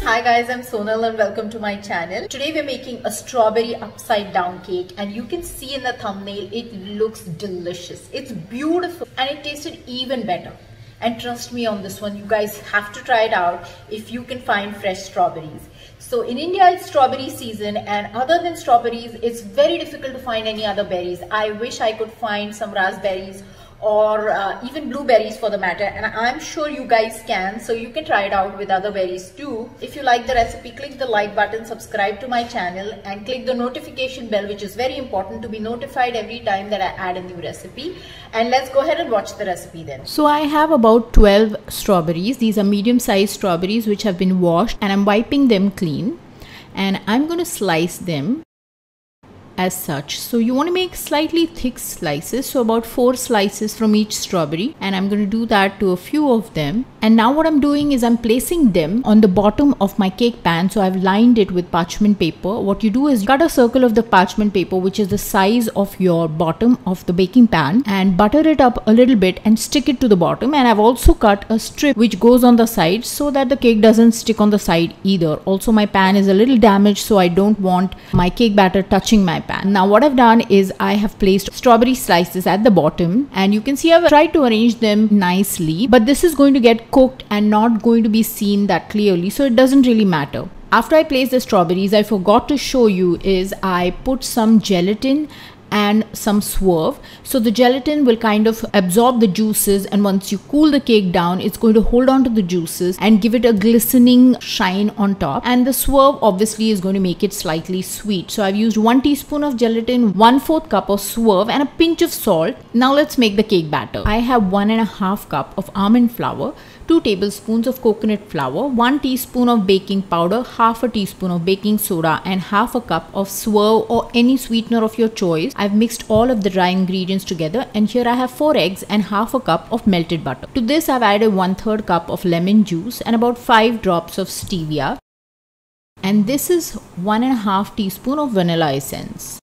Hi guys, I'm Sonal and welcome to my channel. Today we're making a strawberry upside down cake, and you can see in the thumbnail it looks delicious. It's beautiful and it tasted even better. And trust me on this one, you guys have to try it out if you can find fresh strawberries. So in India it's strawberry season, and other than strawberries it's very difficult to find any other berries. I wish I could find some raspberries or even blueberries for the matter, and I'm sure you guys can, so you can try it out with other berries too. If you like the recipe, click the like button, subscribe to my channel and click the notification bell, which is very important to be notified every time that I add a new recipe. And let's go ahead and watch the recipe then. So I have about 12 strawberries. These are medium-sized strawberries which have been washed, and I'm wiping them clean, and I'm going to slice them as such. So you want to make slightly thick slices, so about 4 slices from each strawberry, and I'm going to do that to a few of them. And now what I'm doing is I'm placing them on the bottom of my cake pan. So I've lined it with parchment paper. What you do is cut a circle of the parchment paper, which is the size of your bottom of the baking pan, and butter it up a little bit and stick it to the bottom. And I've also cut a strip which goes on the side so that the cake doesn't stick on the side either. Also, my pan is a little damaged, so I don't want my cake batter touching my pan. Now what I've done is I have placed strawberry slices at the bottom, and you can see I've tried to arrange them nicely, but this is going to get cooked and not going to be seen that clearly, so it doesn't really matter. After I place the strawberries, I forgot to show you is I put some gelatin and some swerve. So the gelatin will kind of absorb the juices, and once you cool the cake down, it's going to hold on to the juices and give it a glistening shine on top. And the swerve obviously is going to make it slightly sweet. So I've used 1 teaspoon of gelatin, 1/4 cup of swerve, and a pinch of salt. Now let's make the cake batter. I have 1.5 cup of almond flour, 2 tablespoons of coconut flour, 1 teaspoon of baking powder, half a teaspoon of baking soda, and half a cup of swerve or any sweetener of your choice. I've mixed all of the dry ingredients together, and here I have 4 eggs and half a cup of melted butter. To this I've added 1/3 cup of lemon juice and about 5 drops of stevia. And this is 1.5 teaspoon of vanilla essence.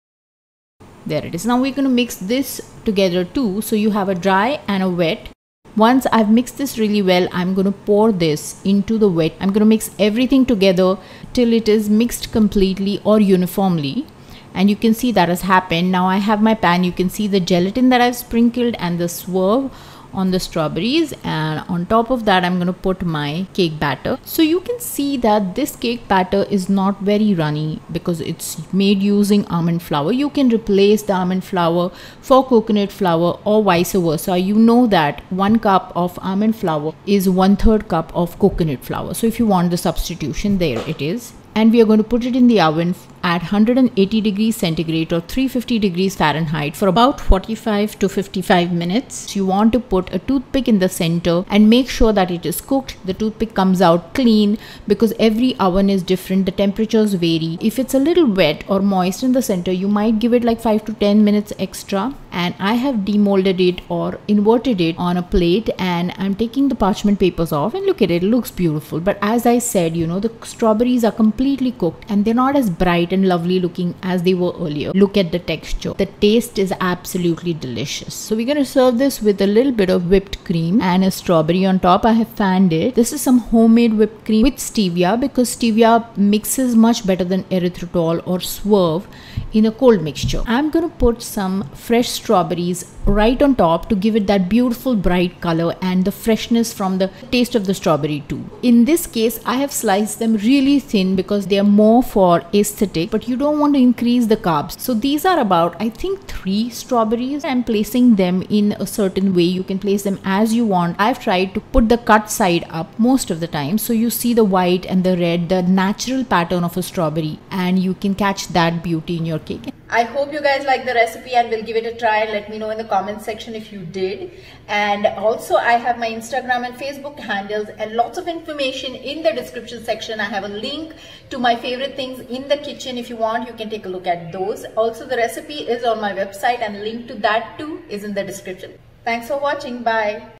There it is. Now we're going to mix this together too. So you have a dry and a wet. Once I've mixed this really well, I'm going to pour this into the wet. I'm going to mix everything together till it is mixed completely or uniformly. And you can see that has happened. Now I have my pan. You can see the gelatin that I've sprinkled and the swerve on the strawberries, and on top of that I'm going to put my cake batter. So you can see that this cake batter is not very runny because it's made using almond flour. You can replace the almond flour for coconut flour or vice versa. You know that 1 cup of almond flour is 1/3 cup of coconut flour. So if you want the substitution, there it is. And we are going to put it in the oven at 180 degrees centigrade or 350 degrees Fahrenheit for about 45 to 55 minutes. You want to put a toothpick in the center and make sure that it is cooked. The toothpick comes out clean because every oven is different. The temperatures vary. If it's a little wet or moist in the center, you might give it like 5 to 10 minutes extra. And I have demolded it or inverted it on a plate, and I'm taking the parchment papers off, and look at it, it looks beautiful. But as I said, you know, the strawberries are completely cooked and they're not as bright and lovely looking as they were earlier. Look at the texture. The taste is absolutely delicious. So we're going to serve this with a little bit of whipped cream and a strawberry on top. I have fanned it. This is some homemade whipped cream with stevia, because stevia mixes much better than erythritol or swerve in a cold mixture. I'm going to put some fresh strawberries right on top to give it that beautiful bright color and the freshness from the taste of the strawberry too. In this case I have sliced them really thin because they are more for aesthetic, but you don't want to increase the carbs. So these are about, I think, 3 strawberries. I'm placing them in a certain way. You can place them as you want. I've tried to put the cut side up most of the time, so you see the white and the red, the natural pattern of a strawberry, and you can catch that beauty in your cake. I hope you guys like the recipe and will give it a try. Let me know in the comment section if you did. And also I have my Instagram and Facebook handles and lots of information in the description section. I have a link to my favorite things in the kitchen. If you want, you can take a look at those. Also the recipe is on my website and link to that too is in the description. Thanks for watching. Bye.